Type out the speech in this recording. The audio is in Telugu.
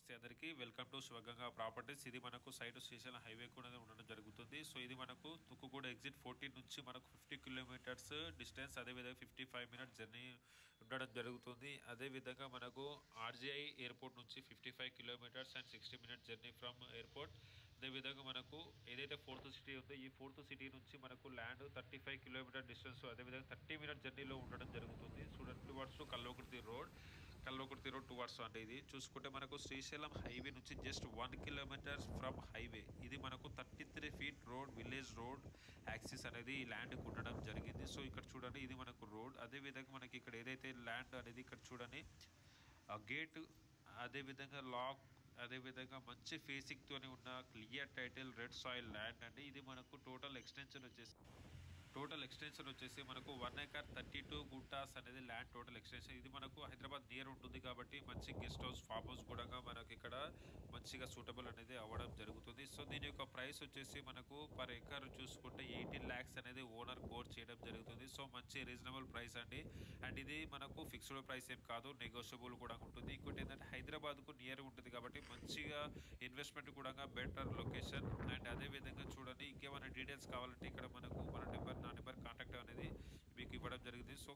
నమస్తే అందరికీ వెల్కమ్ టు శివగంగా ప్రాపర్టీస్. ఇది మనకు సైట్ శ్రీశైలం హైవే కూడా ఉండడం జరుగుతుంది. సో ఇది మనకు తుక్కుగూడ ఎగ్జిట్ 14 నుంచి మనకు 50 కిలోమీటర్స్ డిస్టెన్స్, అదేవిధంగా 55 మినిట్స్ జర్నీ ఉండడం జరుగుతుంది. అదేవిధంగా మనకు ఆర్జీఐ ఎయిర్పోర్ట్ నుంచి 55 kilometres and 60 minutes journey from airport. అదేవిధంగా మనకు ఏదైతే ఫోర్త్ సిటీ ఉందో ఈ ఫోర్త్ సిటీ నుంచి మనకు ల్యాండ్ 35 కిలోమీటర్ డిస్టెన్స్, అదేవిధంగా 30 మినిట్ జర్నీలో ఉండడం జరుగుతుంది. చూడండి, టువర్డ్స్ కల్వకుర్తి రోడ్ 2 వర్స్ అంటే ఇది చూసుకుంటే మనకు శ్రీశైలం హైవే నుంచి జస్ట్ 1 కిలోమీటర్ ఫ్రమ్ హైవే. ఇది మనకు 33 feet road, village road axis అనేది ఈ ల్యాండ్కి ఉండడం జరిగింది. సో ఇక్కడ చూడండి, ఇది మనకు రోడ్. అదేవిధంగా మనకి ఇక్కడ ఏదైతే ల్యాండ్ అనేది ఇక్కడ చూడండి గేట్, అదేవిధంగా లాక్, అదేవిధంగా మంచి ఫేసింగ్తోనే ఉన్న clear title red soil land అండి. ఇది మనకు టోటల్ ఎక్స్టెన్షన్ వచ్చేసి మనకు 1 ఎకర్ 32 గుంటాస్ అనేది ల్యాండ్ టోటల్ ఎక్స్టెన్షన్. ఇది మనకు హైదరాబాద్ నియర్ ఉంటుంది కాబట్టి మంచి గెస్ట్ హౌస్, ఫామ్ హౌస్ కూడా మనకి ఇక్కడ మంచిగా సూటబుల్ అనేది అవ్వడం జరుగుతుంది. సో దీని యొక్క ప్రైస్ వచ్చేసి మనకు పర్ ఎకర్ చూసుకుంటే 18 lakhs అనేది ఓనర్ కోట్ చేయడం జరుగుతుంది. సో మంచి రీజనబుల్ ప్రైస్ అండి. అండ్ ఇది మనకు ఫిక్స్డ్ ప్రైస్ ఏం కాదు, నెగోషియబుల్ కూడా ఉంటుంది. ఇంకోటి ఏంటంటే హైదరాబాద్కు నియర్ ఉంటుంది కాబట్టి మంచిగా ఇన్వెస్ట్మెంట్ కూడా బెటర్ లొకేషన్. అండ్ అదేవిధంగా చూడండి, ఇంకేమైనా డీటెయిల్స్ కావాలంటే ఇక్కడ మనకు మన నెంబర్